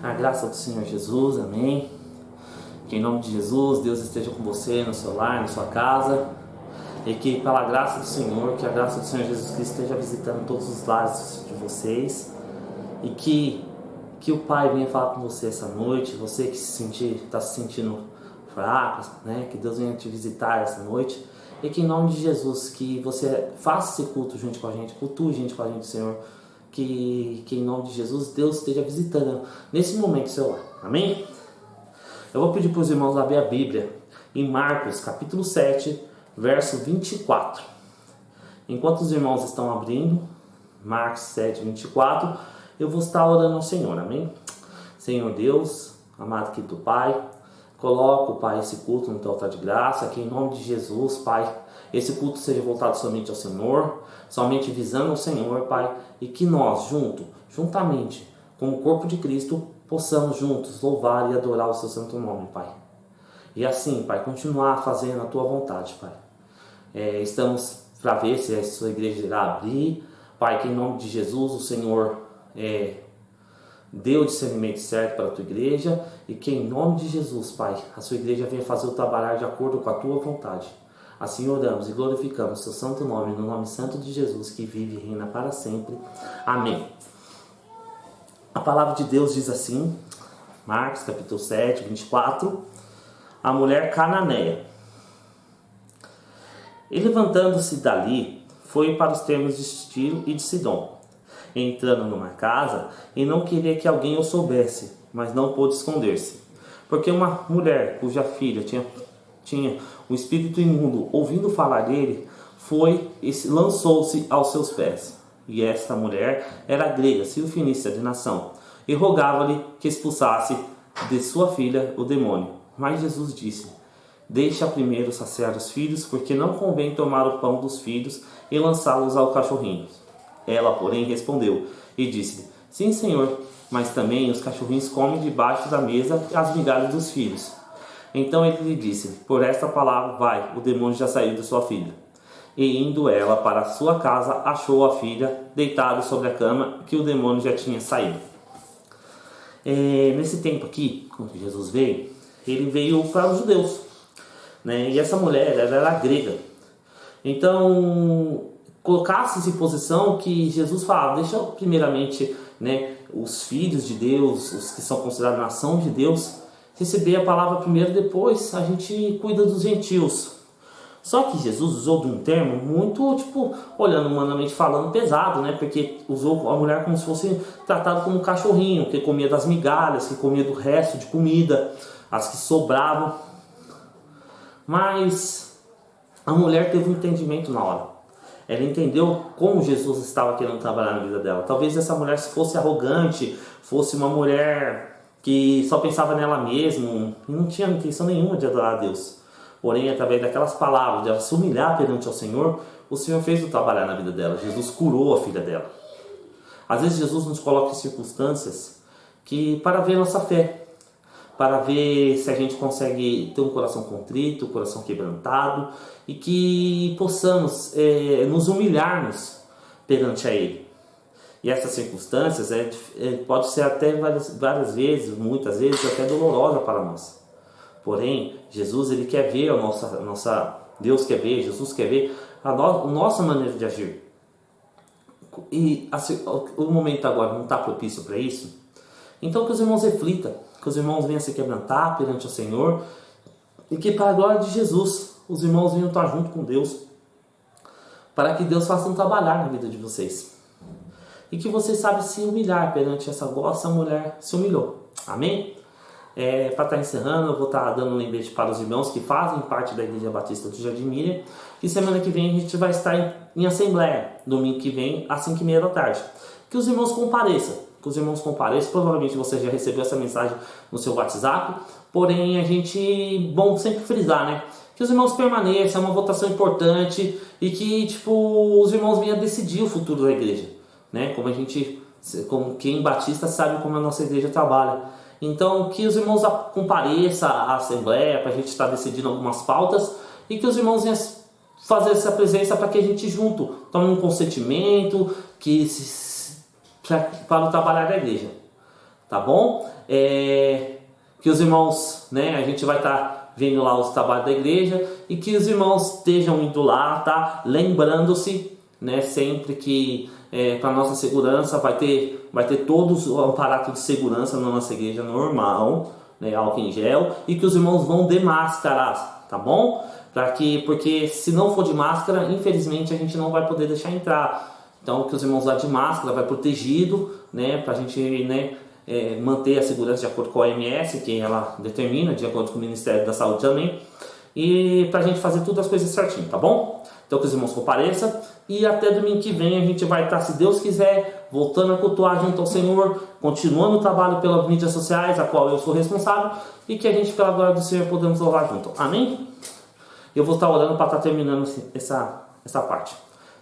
A graça do Senhor Jesus, amém. Que em nome de Jesus, Deus esteja com você no seu lar, na sua casa. E que pela graça do Senhor, que a graça do Senhor Jesus Cristo esteja visitando todos os lares de vocês. E que o Pai venha falar com você essa noite. Você que está se sentindo fraco, né? Que Deus venha te visitar essa noite. E que em nome de Jesus, que você faça esse culto junto com a gente, cultue junto com a gente, Senhor. Que em nome de Jesus, Deus esteja visitando nesse momento o seu lar. Amém? Eu vou pedir para os irmãos abrir a Bíblia em Marcos, capítulo 7, verso 24. Enquanto os irmãos estão abrindo, Marcos 7, 24, eu vou estar orando ao Senhor. Amém? Senhor Deus, amado querido Pai, coloco, Pai, esse culto no teu altar de graça, que em nome de Jesus, Pai, esse culto seja voltado somente ao Senhor, somente visando o Senhor, Pai, e que nós, juntamente com o corpo de Cristo, possamos juntos louvar e adorar o seu santo nome, Pai. E assim, Pai, continuar fazendo a tua vontade, Pai. Estamos para ver se a sua igreja irá abrir, Pai, que em nome de Jesus o Senhor dê o discernimento certo para a tua igreja e que em nome de Jesus, Pai, a sua igreja venha fazer o trabalhar de acordo com a tua vontade. Assim oramos e glorificamos o seu santo nome, no nome santo de Jesus, que vive e reina para sempre. Amém. A palavra de Deus diz assim, Marcos capítulo 7, 24, a mulher cananeia. E levantando-se dali, foi para os termos de Tiro e de Sidom, entrando numa casa, e não queria que alguém o soubesse, mas não pôde esconder-se. Porque uma mulher cuja filha tinha um espírito imundo, ouvindo falar dele, foi e lançou-se aos seus pés. E esta mulher era grega, Sirofenícia de nação, e rogava-lhe que expulsasse de sua filha o demônio. Mas Jesus disse: deixa primeiro saciar os filhos, porque não convém tomar o pão dos filhos e lançá-los ao cachorrinhos. Ela, porém, respondeu e disse: sim, Senhor, mas também os cachorrinhos comem debaixo da mesa as migalhas dos filhos. Então ele lhe disse: por esta palavra, vai, o demônio já saiu de sua filha. E indo ela para a sua casa, achou a filha deitada sobre a cama, que o demônio já tinha saído. Nesse tempo aqui, quando Jesus veio, ele veio para os judeus, né? E essa mulher, ela era grega. Então, colocasse-se em posição que Jesus falava: deixa primeiramente, né, os filhos de Deus, os que são considerados nação de Deus, receber a palavra primeiro, depois a gente cuida dos gentios. Só que Jesus usou de um termo muito, olhando humanamente falando, pesado, né? Porque usou a mulher como se fosse tratado como um cachorrinho, que comia das migalhas, que comia do resto de comida, as que sobravam. Mas a mulher teve um entendimento na hora. Ela entendeu como Jesus estava querendo trabalhar na vida dela. Talvez essa mulher, se fosse arrogante, fosse uma mulher que só pensava nela mesma e não tinha intenção nenhuma de adorar a Deus. Porém, através daquelas palavras, de ela se humilhar perante ao Senhor, o Senhor fez o trabalhar na vida dela. Jesus curou a filha dela. Às vezes Jesus nos coloca em circunstâncias para ver nossa fé, para ver se a gente consegue ter um coração contrito, um coração quebrantado, e que possamos nos humilharmos perante a Ele. E essas circunstâncias pode ser até várias vezes, muitas vezes até dolorosa para nós. Porém, Jesus, ele quer ver Deus quer ver, Jesus quer ver a nossa maneira de agir. E assim, o momento agora não está propício para isso. Então que os irmãos reflitam, que os irmãos venham se quebrantar perante o Senhor, e que para a glória de Jesus, os irmãos venham estar junto com Deus, para que Deus faça um trabalhar na vida de vocês. E que vocês saibam se humilhar perante essa mulher se humilhou. Amém? Para estar encerrando, eu vou estar dando um lembrete para os irmãos que fazem parte da Igreja Batista do Jardim Miriam, que semana que vem a gente vai estar em assembleia, domingo que vem, às 5h30 da tarde. Que os irmãos compareçam, provavelmente você já recebeu essa mensagem no seu WhatsApp, porém bom sempre frisar, né? Que os irmãos permaneçam, é uma votação importante, e que os irmãos venham decidir o futuro da igreja, né? Como quem batista sabe como a nossa igreja trabalha. Então, que os irmãos compareçam à assembleia para a gente estar decidindo algumas pautas, e que os irmãos venham fazer essa presença para que a gente junto tome um consentimento para o trabalhar da igreja, tá bom? Que os irmãos, né, a gente vai estar vendo lá os trabalhos da igreja e que os irmãos estejam indo lá, tá? Lembrando-se, né, sempre que para nossa segurança vai ter todos o aparato de segurança na nossa igreja normal, né, álcool em gel, e que os irmãos vão de máscaras, tá bom? Porque se não for de máscara, infelizmente a gente não vai poder deixar entrar. Então que os irmãos vão de máscara, vai protegido, né, para a gente, né, manter a segurança de acordo com a OMS, que ela determina, de acordo com o Ministério da Saúde também, e para a gente fazer todas as coisas certinho, tá bom? Então que os irmãos compareçam, e até domingo que vem a gente vai estar, se Deus quiser, voltando a cultuar junto ao Senhor, continuando o trabalho pelas mídias sociais, a qual eu sou responsável, e que a gente, pela glória do Senhor, podemos louvar junto. Amém? Eu vou estar orando para estar terminando essa parte.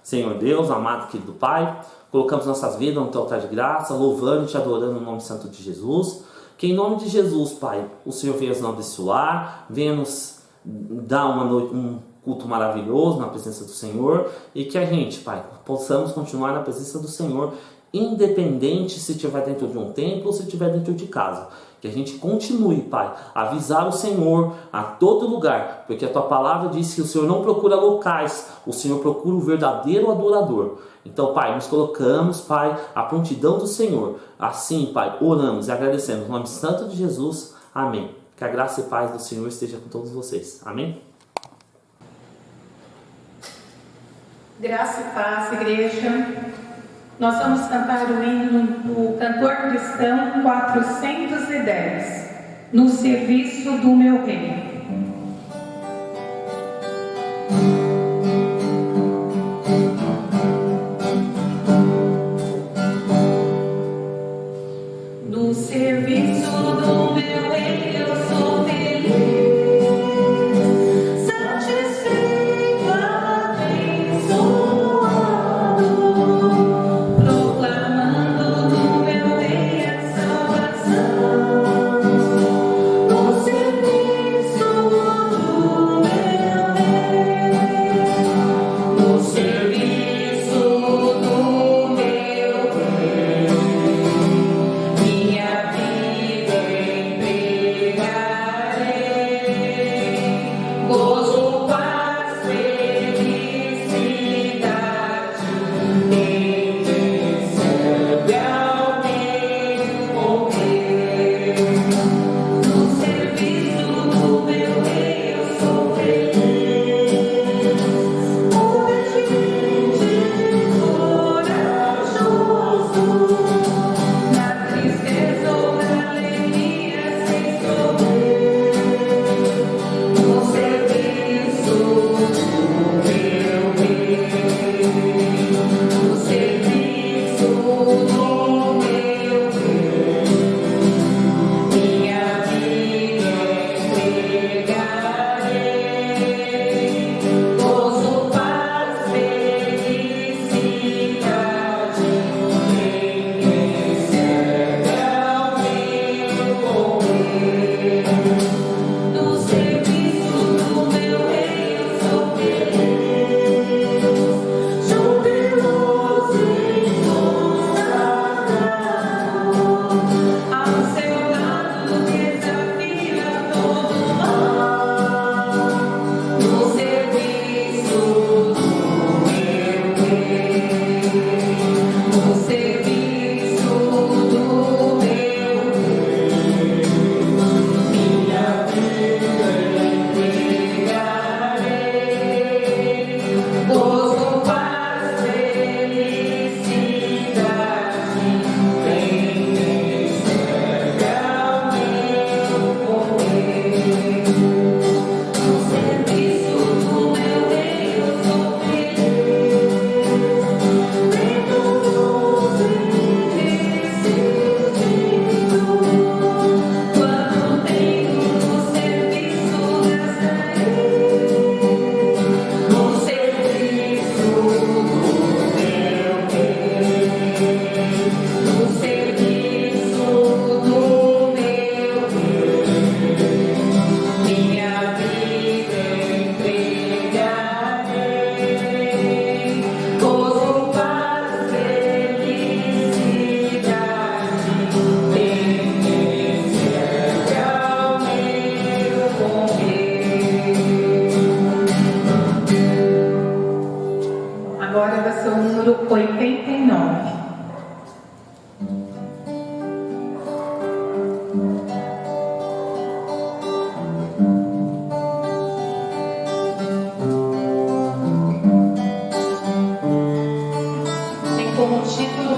Senhor Deus, amado, querido Pai, colocamos nossas vidas no teu altar de graça, louvando e te adorando no nome santo de Jesus. Que em nome de Jesus, Pai, o Senhor venha nos abençoar, venha nos dar um culto maravilhoso na presença do Senhor, e que a gente, Pai, possamos continuar na presença do Senhor, independente se estiver dentro de um templo ou se estiver dentro de casa. Que a gente continue, Pai, a avisar o Senhor a todo lugar, porque a Tua palavra diz que o Senhor não procura locais, o Senhor procura o verdadeiro adorador. Então, Pai, nos colocamos, Pai, à prontidão do Senhor. Assim, Pai, oramos e agradecemos. No nome santo de Jesus. Amém. Que a graça e paz do Senhor esteja com todos vocês. Amém? Graça e paz, igreja. Nós vamos cantar o hino do cantor cristão 410, no serviço do meu rei. No serviço do meu rei eu sou feliz, satisfeito, abençoado, proclamando do meu rei a salvação. No serviço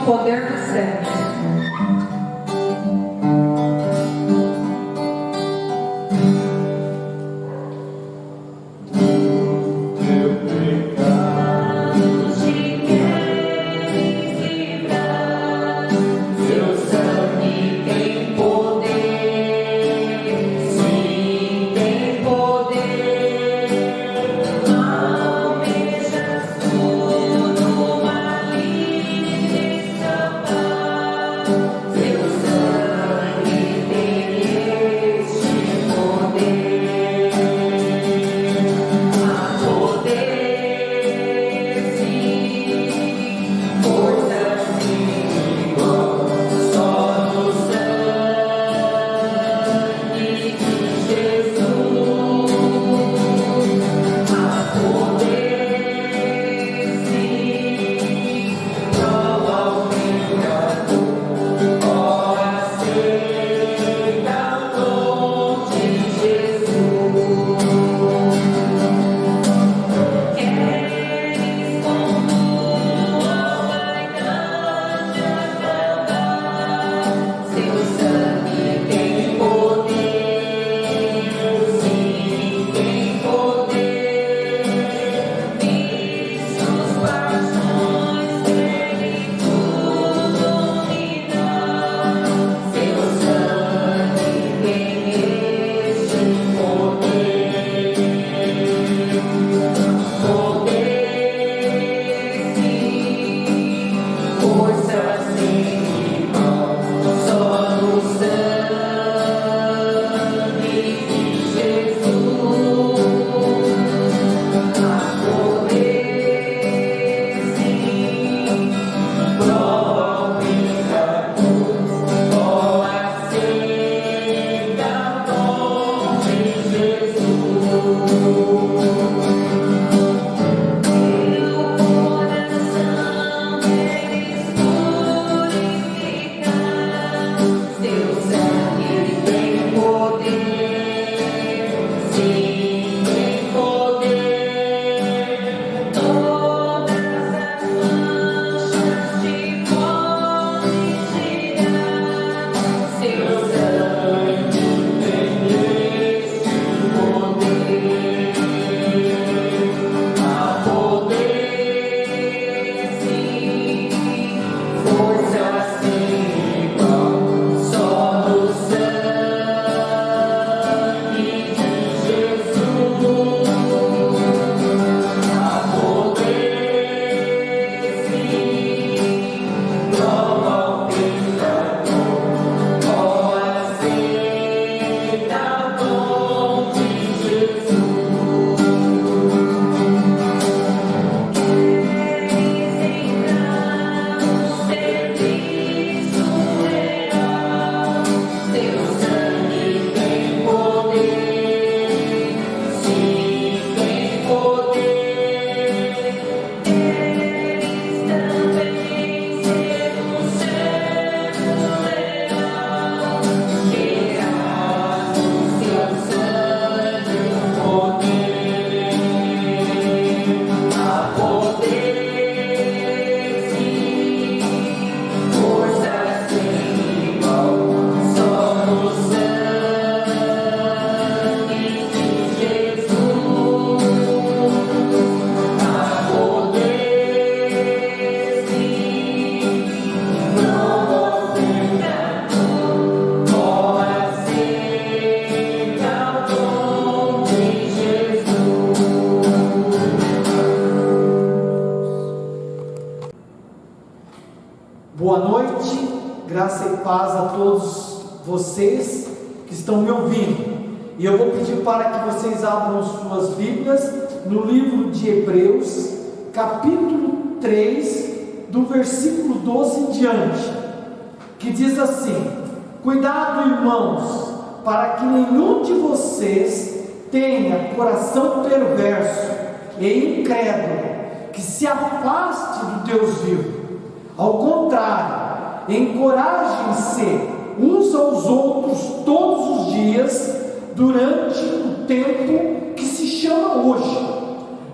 poder dos céus. Boa noite, graça e paz a todos vocês que estão me ouvindo. E eu vou pedir para que vocês abram suas Bíblias no livro de Hebreus, capítulo 3, do versículo 12 em diante, que diz assim: cuidado, irmãos, para que nenhum de vocês tenha coração perverso e incrédulo, que se afaste do Deus vivo. Ao contrário, encorajem-se uns aos outros todos os dias, durante o tempo que se chama hoje,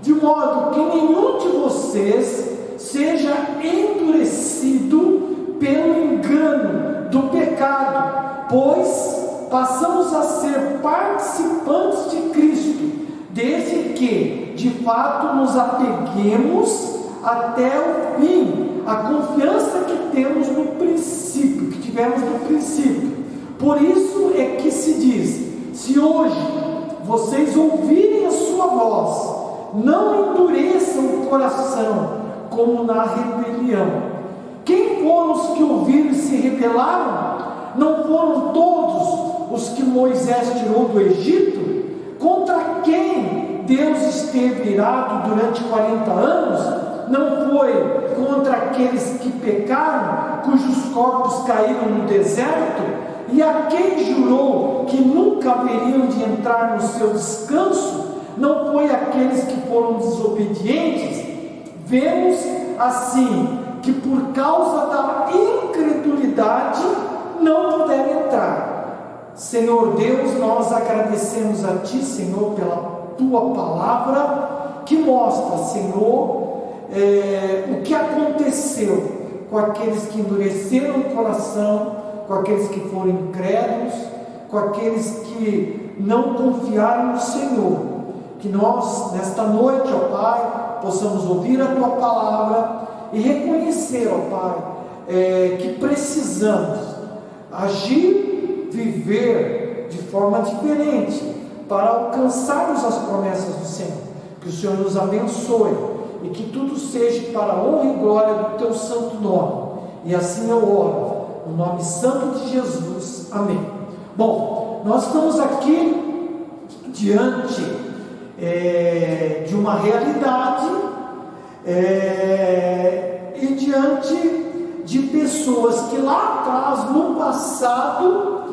de modo que nenhum de vocês seja endurecido pecado, pois passamos a ser participantes de Cristo, desde que, de fato, nos apeguemos até o fim, a confiança que temos no princípio, que tivemos no princípio. Por isso é que se diz: se hoje vocês ouvirem a sua voz, não endureçam o coração, como na rebelião. Quem foram os que ouviram e se rebelaram? Não foram todos os que Moisés tirou do Egito? Contra quem Deus esteve irado durante 40 anos? Não foi contra aqueles que pecaram, cujos corpos caíram no deserto? E a quem jurou que nunca haveriam de entrar no seu descanso? Não foi aqueles que foram desobedientes? Vemos assim que por causa da incredulidade não puderam entrar. Senhor Deus, nós agradecemos a Ti, Senhor, pela Tua palavra, que mostra, Senhor, o que aconteceu com aqueles que endureceram o coração, com aqueles que foram incrédulos, com aqueles que não confiaram no Senhor. Que nós, nesta noite, ó Pai, possamos ouvir a Tua palavra e reconhecer, ó Pai, que precisamos agir, viver de forma diferente para alcançarmos as promessas do Senhor. Que o Senhor nos abençoe e que tudo seja para a honra e glória do Teu santo nome. E assim eu oro, no nome santo de Jesus. Amém. Bom, nós estamos aqui diante de uma realidade e diante de pessoas que lá atrás, no passado,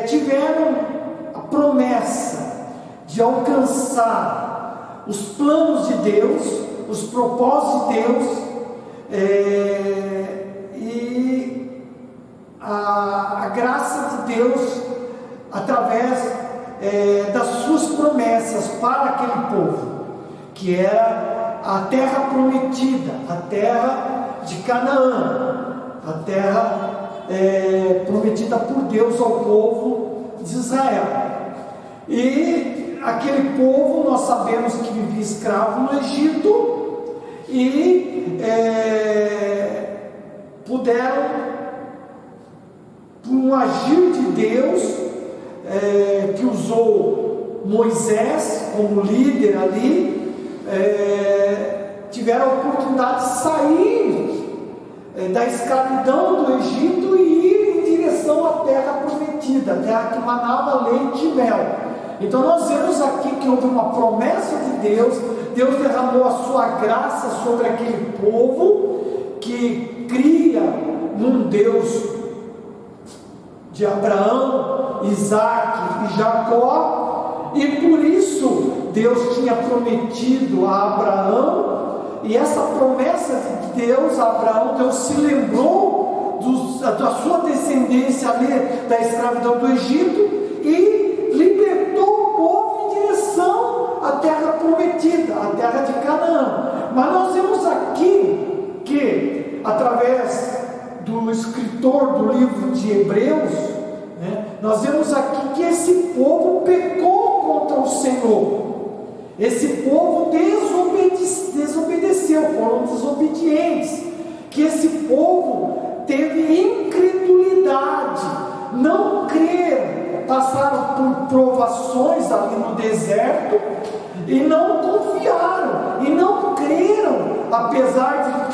tiveram a promessa de alcançar os planos de Deus, os propósitos de Deus, e a graça de Deus através das suas promessas para aquele povo, que era a terra prometida, a terra de Canaã, a terra prometida por Deus ao povo de Israel. E aquele povo, nós sabemos que vivia escravo no Egito, e puderam, por um agir de Deus, que usou Moisés como líder ali, tiveram a oportunidade de sair da escravidão do Egito e ir em direção à terra prometida, a terra que manava leite e mel. Então nós vemos aqui que houve uma promessa de Deus. Deus derramou a sua graça sobre aquele povo que cria num Deus de Abraão, Isaac e Jacó, e por isso Deus tinha prometido a Abraão, e essa promessa de Deus a Abraão, Deus se lembrou da sua descendência ali da escravidão do Egito e libertou o povo em direção à terra prometida, à terra de Canaã. Mas nós vemos aqui que, através do escritor do livro de Hebreus, nós vemos aqui que esse povo pecou contra o Senhor. Esse povo desobedeceu, foram desobedientes. Que esse povo teve incredulidade, não creram, passaram por provações ali no deserto e não confiaram, e não creram, apesar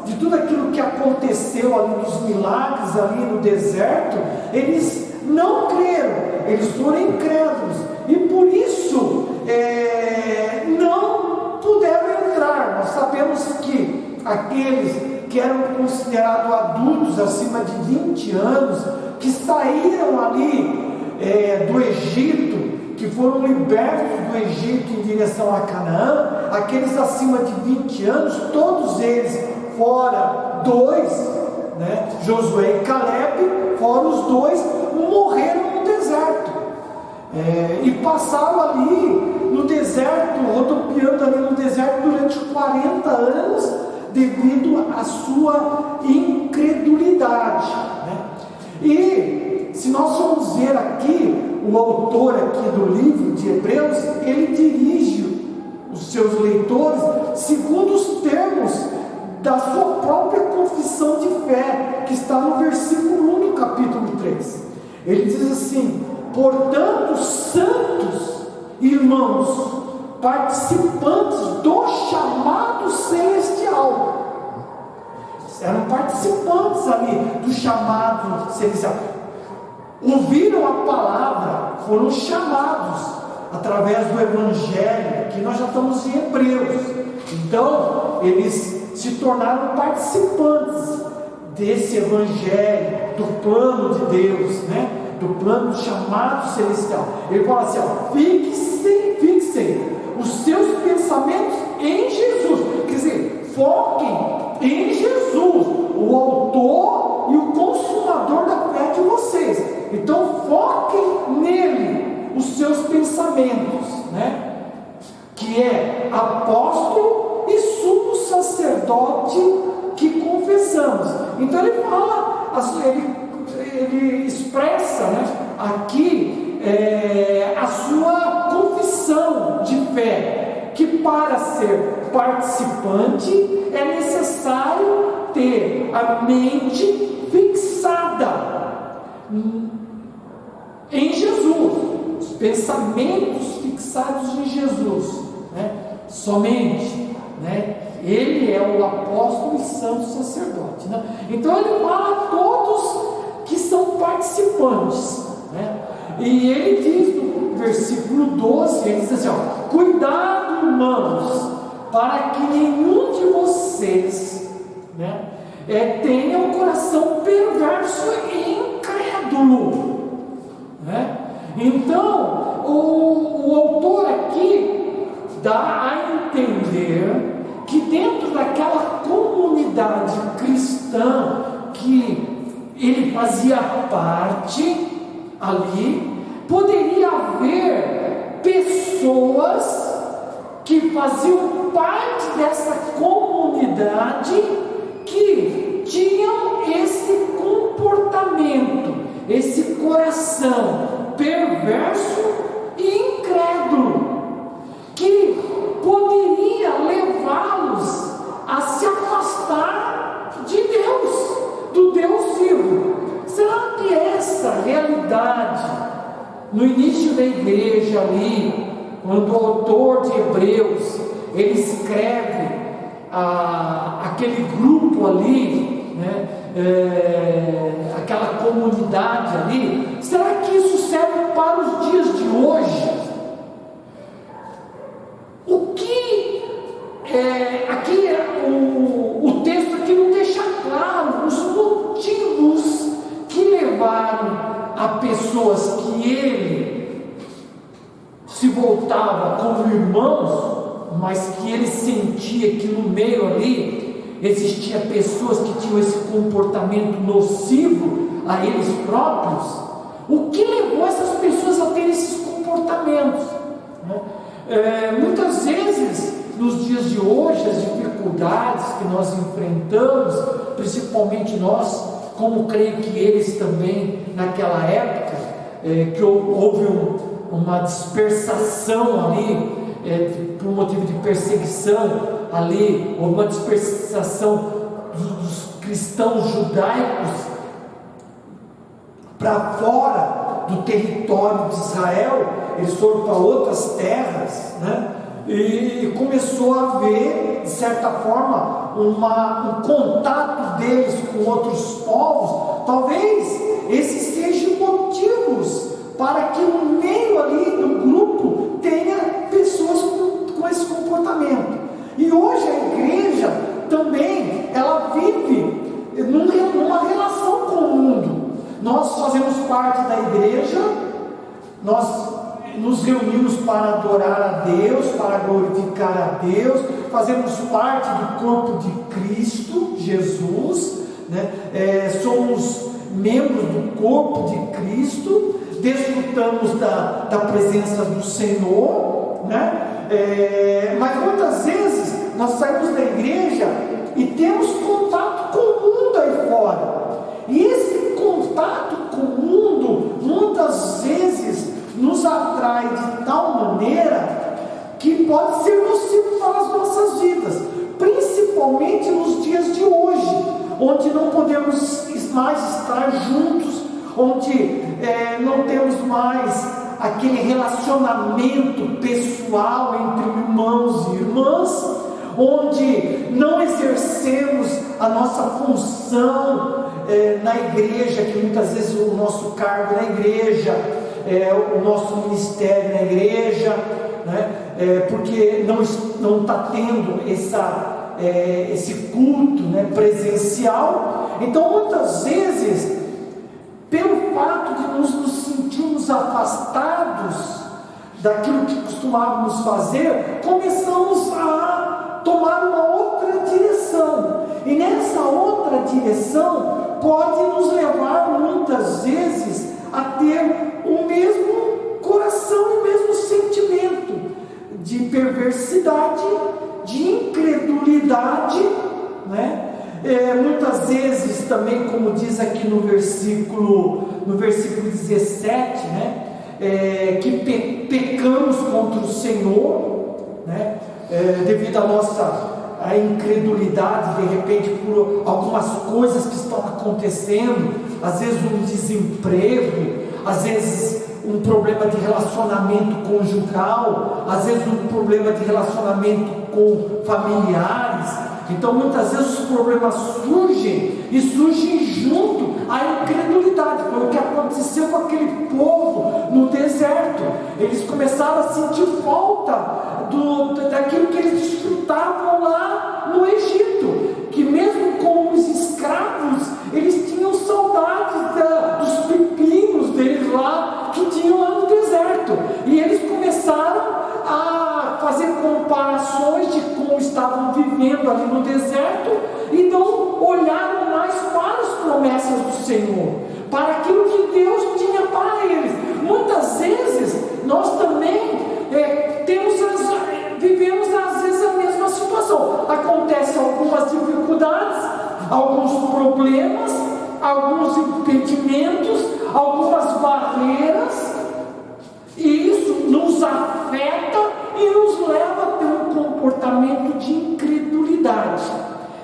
de tudo aquilo que aconteceu ali, nos milagres ali no deserto. Eles não creram, eles foram incrédulos, e por isso não puderam entrar. Nós sabemos que aqueles que eram considerados adultos acima de 20 anos, que saíram ali do Egito, que foram libertos do Egito em direção a Canaã, aqueles acima de 20 anos, todos eles, fora dois, Josué e Caleb, fora os dois, morreram no deserto, e passaram ali no deserto, rodopiando ali no deserto durante 40 anos, devido à sua incredulidade. E se nós formos ver aqui, o autor aqui do livro de Hebreus, ele dirige os seus leitores segundo os termos da sua própria confissão de fé, que está no versículo 1 do capítulo 3. Ele diz assim: portanto, santos irmãos, participantes do chamado celestial. Eram participantes ali do chamado celestial. Ouviram a palavra, foram chamados através do Evangelho. Aqui nós já estamos em Hebreus. Então, eles se tornaram participantes desse Evangelho, do plano de Deus, né? Do plano do chamado celestial. Ele fala assim: ó, fixem os seus pensamentos em Jesus. Quer dizer, foquem em Jesus, o autor e o consumador da fé de vocês. Então foquem nele os seus pensamentos, né? Que é apóstolo e sumo sacerdote que confessamos. Então ele fala, ele expressa, né, aqui a sua confissão de fé, que para ser participante é necessário ter a mente fixada em Jesus, os pensamentos fixados em Jesus, né? Somente, né? Ele é o apóstolo e santo sacerdote, né? Então ele fala a todos que são participantes, né? E ele diz no versículo 12, ele diz assim, ó: cuidado, irmãos, para que nenhum de vocês, né, tenha um coração perverso e incrédulo, né? Então o autor aqui dá a entender que dentro daquela comunidade cristã que ele fazia parte ali, poderia haver pessoas que faziam parte dessa comunidade que tinham esse comportamento, esse coração perverso e incrédulo, que poderia levá-los a se afastar de Deus, do Deus vivo. Será que essa realidade, no início da igreja ali, quando o autor de Hebreus, ele escreve aquele grupo ali, né, aquela comunidade ali, será que isso serve para os dias de hoje? O que aqui o texto aqui não deixa claro os motivos que levaram a pessoas que ele se voltava como irmãos, mas que ele sentia que no meio ali existia pessoas que tinham esse comportamento nocivo a eles próprios. O que levou essas pessoas a ter esses comportamentos, né? Muitas vezes nos dias de hoje, as dificuldades que nós enfrentamos, principalmente nós, como creio que eles também naquela época, que houve uma dispersação ali, por motivo de perseguição ali, houve uma dispersação dos cristãos judaicos para fora do território de Israel. Eles foram para outras terras, né? E começou a haver, de certa forma, um contato deles com outros povos. Talvez esses sejam motivos para que no meio ali do grupo tenha pessoas com esse comportamento. E hoje a igreja também, ela vive numa relação com o mundo. Nós fazemos parte da igreja, nós nos reunimos para adorar a Deus, para glorificar a Deus, fazemos parte do corpo de Cristo, Jesus, né? Somos membros do corpo de Cristo, desfrutamos da presença do Senhor, né? Mas muitas vezes nós saímos da igreja e temos contato com o mundo aí fora, e esse contato não podemos mais estar juntos, onde não temos mais aquele relacionamento pessoal entre irmãos e irmãs, onde não exercemos a nossa função na igreja, que muitas vezes o nosso cargo na igreja, o nosso ministério na igreja, né? Porque não está tendo esse culto, né, presencial. Então muitas vezes, pelo fato de nos sentirmos afastados daquilo que costumávamos fazer, começamos a tomar uma outra direção, e nessa outra direção pode nos levar muitas vezes a ter o mesmo coração e o mesmo sentimento de perversidade, de incredulidade, né? Muitas vezes também, como diz aqui no versículo 17, né? Que pecamos contra o Senhor, né? Devido à nossa incredulidade, de repente, por algumas coisas que estão acontecendo, às vezes um desemprego, às vezes um problema de relacionamento conjugal, às vezes um problema de relacionamento com familiares. Então muitas vezes os problemas surgem, e surgem junto à incredulidade. Foi o que aconteceu com aquele povo no deserto. Eles começaram a sentir falta daquilo que eles desfrutavam lá no Egito, que mesmo como os escravos, eles tinham saudades dos pepinos deles lá, que tinham lá no deserto. E eles começaram a fazer comparações de como estavam vivendo ali no deserto, e não olharam mais para as promessas do Senhor, para aquilo que Deus tinha para eles. Muitas vezes nós também vivemos às vezes a mesma situação. Acontecem algumas dificuldades, alguns problemas, alguns impedimentos, algumas barreiras, e isso nos afeta e nos leva a ter um comportamento de incredulidade.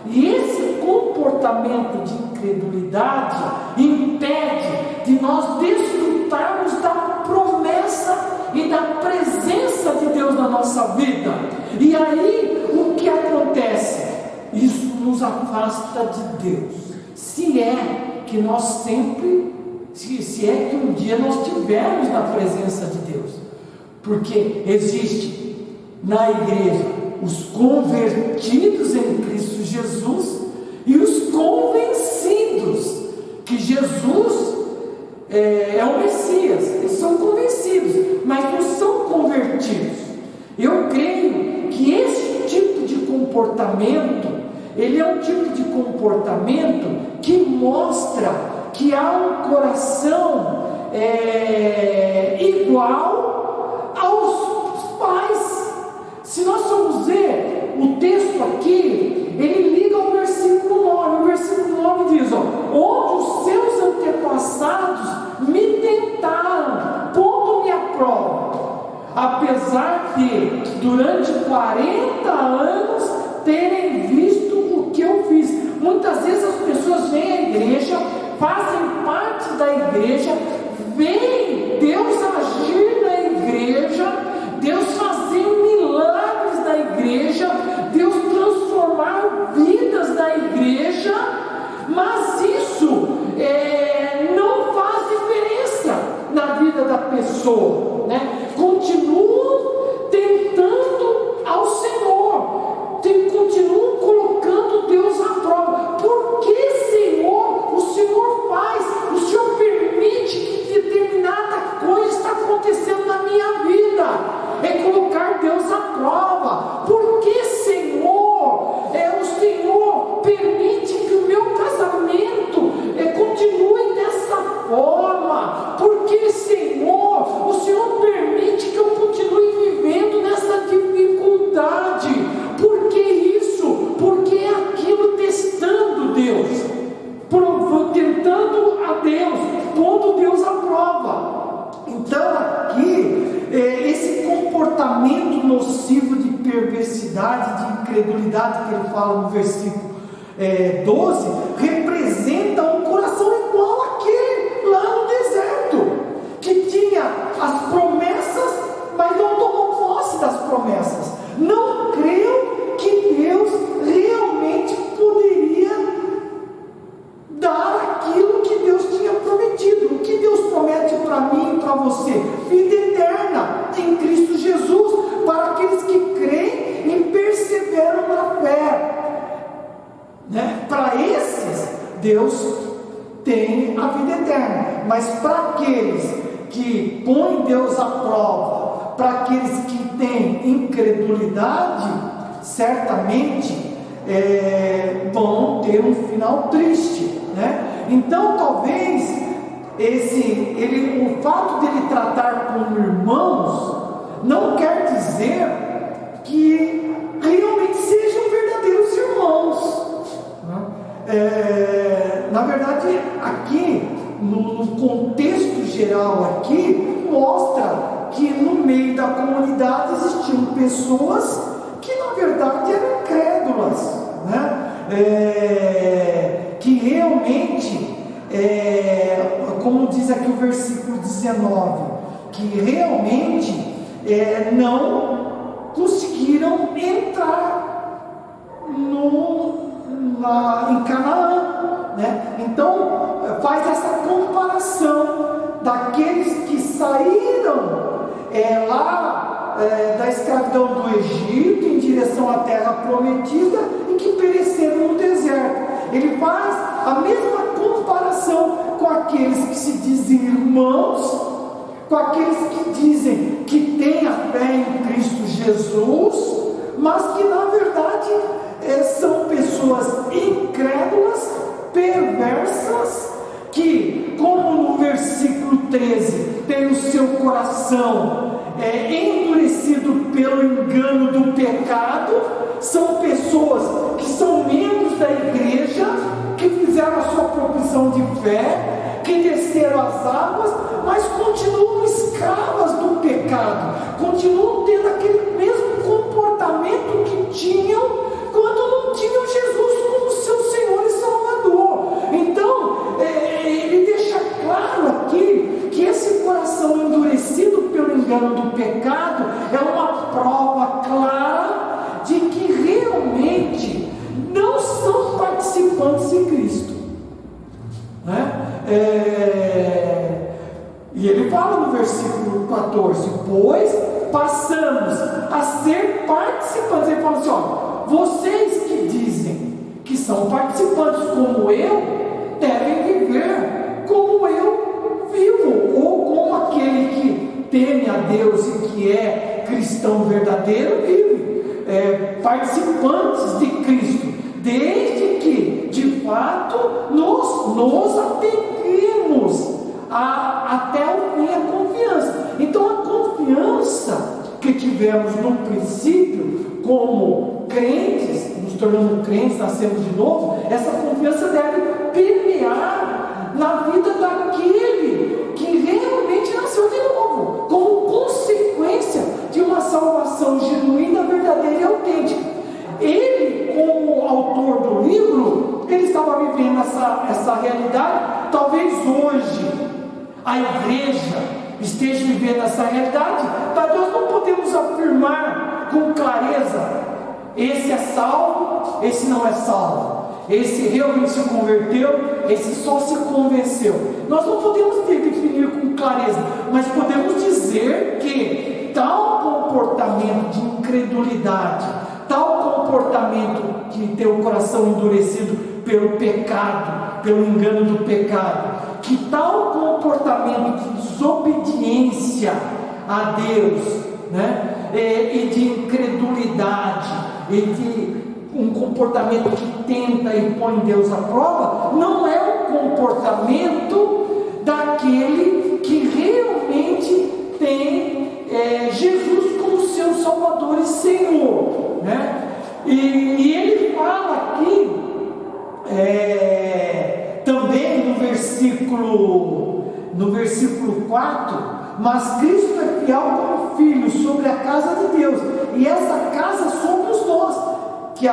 E esse comportamento de incredulidade impede de nós desfrutarmos da promessa e da presença de Deus na nossa vida. E aí o que acontece? Isso nos afasta de Deus. Se é que nós sempre, se é que um dia nós estivermos na presença de Deus. Porque existe na igreja os convertidos em Cristo Jesus e os convencidos que Jesus é o Messias. Eles são convencidos, mas não são convertidos. Eu creio que esse tipo de comportamento, ele é um tipo de comportamento que mostra que há um coração igual aos pais. Se nós formos ver o texto aqui, ele liga ao versículo 9. O versículo 9 diz: onde os seus antepassados me tentaram, pondo-me à prova, apesar de durante 40 anos terem visto o que eu fiz. Muitas vezes as pessoas vêm à igreja, fazem parte da igreja, veem Deus agir na igreja, Deus fazer milagres na igreja, Deus transformar vidas na igreja, mas isso não faz diferença na vida da pessoa, né? Continuam tentando ao Senhor, continuam colocando Deus à prova. Por que, Senhor, o Senhor faz, o Senhor permite que determinada coisa está acontecendo na minha vida? É colocar Deus à prova. Por que, Senhor, o Senhor permite que o meu casamento continue dessa forma? Por que, Senhor, o Senhor permite que eu continue vivendo nessa dificuldade? Por que isso? Porque é aquilo, testando Deus, tentando a Deus, pondo Deus à prova. Então aqui, esse comportamento nocivo de perversidade, de incredulidade que ele fala no versículo 12, representa coração igual àquele lá no deserto, que tinha as promessas, mas não tomou posse das promessas. Não creu que Deus realmente poderia dar aquilo que Deus tinha prometido. O que Deus promete para mim e para você? Vida eterna em Cristo Jesus, para aqueles que creem e perseveram na fé, né? Para esses, Deus tem a vida eterna. Mas para aqueles que põem Deus à prova, para aqueles que têm incredulidade, certamente vão ter um final triste, né? Então talvez o fato dele tratar como irmãos não quer dizer que realmente sejam verdadeiros irmãos, né? Na verdade, aqui no contexto geral aqui mostra que no meio da comunidade existiam pessoas que na verdade eram incrédulas, né? Que realmente, como diz aqui o versículo 19, que realmente não conseguiram entrar em Canaã, né? Então faz essa comparação daqueles que saíram lá da escravidão do Egito em direção à terra prometida e que pereceram no deserto. Ele faz a mesma comparação com aqueles que se dizem irmãos, com aqueles que dizem que têm a fé em Cristo Jesus, mas que na verdade são pessoas incrédulas, perversas, que, como no versículo 13, tem o seu coração endurecido pelo engano do pecado. São pessoas que são membros da igreja, que fizeram a sua profissão de fé, que desceram as águas, mas continuam escravas do pecado, continuam tendo aquele mesmo comportamento que tinham quando não tinham Jesus como seu Senhor e Salvador. Então, ele deixa claro aqui que esse coração endurecido pelo engano do pecado é uma prova clara de que realmente não são participantes em Cristo, né? E ele fala no versículo 14: pois passamos a ser participantes. Ele fala assim: ó, vocês que dizem que são participantes como eu, devem viver como eu vivo, ou como aquele que teme a Deus e que é cristão verdadeiro vive. Participantes de Cristo, desde que de fato nos apeguemos até o fim a confiança. Então a confiança que tivemos no princípio como crentes, nos tornando crentes, nascemos de novo, essa confiança deve permear na vida daquele que realmente nasceu de novo, como consequência de uma salvação genuína, verdadeira e autêntica. Ele, como autor do livro, ele estava vivendo essa realidade. Talvez hoje a igreja esteja vivendo essa realidade, mas nós não podemos afirmar com clareza: esse é salvo, esse não é salvo, esse realmente se converteu, esse só se convenceu. Nós não podemos definir com clareza, mas podemos dizer que tal comportamento de incredulidade, tal comportamento de ter o coração endurecido pelo pecado, pelo engano do pecado, que tal comportamento de desobediência a Deus, né? E de incredulidade, e de um comportamento que tenta e põe Deus à prova, não é o comportamento daquele que realmente tem Jesus como seu Salvador e Senhor, né? E ele fala aqui também no versículo 4: mas Cristo é fiel como filho sobre a casa de Deus, e essa casa somos nós, que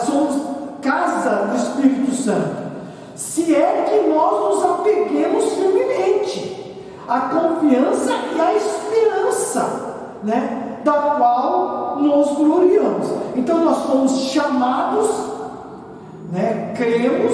somos casa do Espírito Santo. se é que nós nos apeguemos firmemente à confiança e à esperança, né, da qual nos gloriamos. Então nós fomos chamados, né, cremos,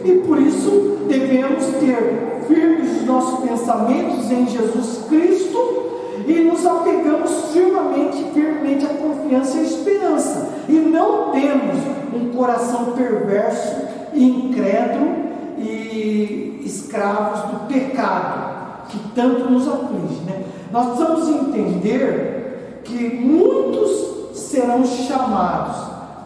e por isso devemos ter firmes os nossos pensamentos em Jesus Cristo e nos apegamos firmemente à confiança e à esperança, e não temos um coração perverso e incrédulo e escravos do pecado que tanto nos aflige, né? Nós precisamos entender que muitos serão chamados,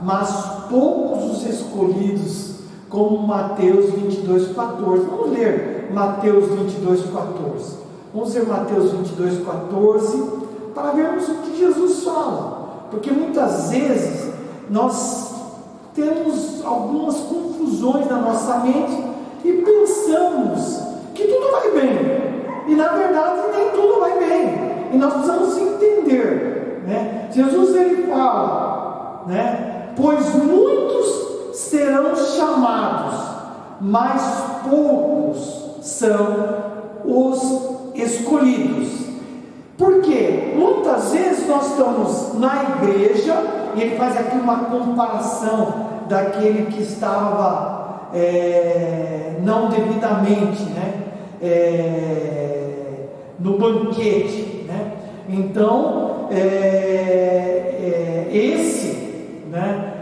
mas poucos os escolhidos, como Mateus 22,14. Vamos ler Mateus 22,14. Vamos ler Mateus 22,14 para vermos o que Jesus fala, porque muitas vezes nós temos algumas confusões na nossa mente e pensamos que tudo vai bem, e na verdade nem tudo vai bem, e nós precisamos entender, né? Jesus ele fala, né? Pois muitos serão chamados, mas poucos são os escolhidos. Porque muitas vezes nós estamos na igreja, e ele faz aqui uma comparação daquele que estava não devidamente, né, no banquete, né? Então esse, né,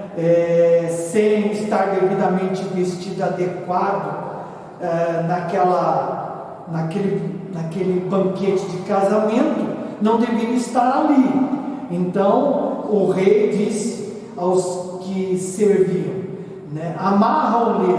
sem estar devidamente vestido adequado naquele banquete de casamento, não deveria estar ali. Então o rei disse aos que serviam, né, amarram-lhe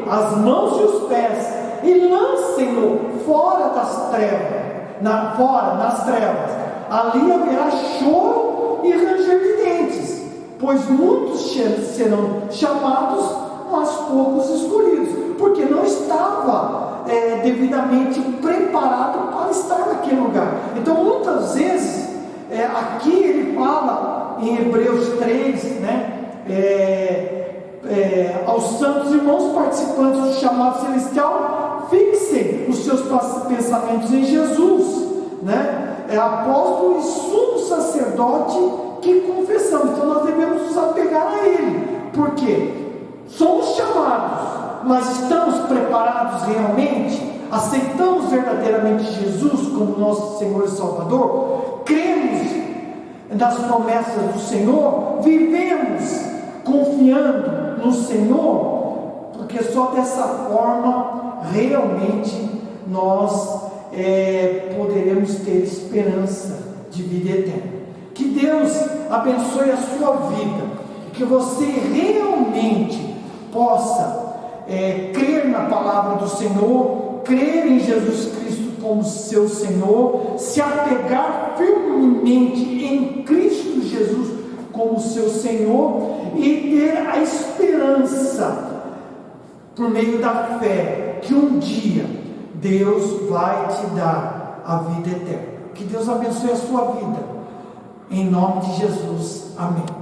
as mãos e os pés e lancem-no fora das trevas, nas trevas. Ali haverá choro e ranger de dentes, pois muitos serão chamados, mas poucos escolhidos, porque não estava devidamente preparado para estar naquele lugar. Então muitas vezes aqui ele fala em Hebreus 3, né, aos santos irmãos participantes do chamado celestial, fixem os seus pensamentos em Jesus, né? Apóstolo e sumo sacerdote que confessamos. Então nós devemos nos apegar a ele, porque somos chamados, mas estamos preparados realmente? Aceitamos verdadeiramente Jesus como nosso Senhor e Salvador? Cremos nas promessas do Senhor? Vivemos confiando no Senhor? Porque só dessa forma realmente nós poderemos ter esperança de vida eterna. Que Deus abençoe a sua vida, que você realmente possa crer na palavra do Senhor, crer em Jesus Cristo como seu Senhor, se apegar firmemente em Cristo Jesus como seu Senhor e ter a esperança por meio da fé que um dia Deus vai te dar a vida eterna. Que Deus abençoe a sua vida, em nome de Jesus, amém.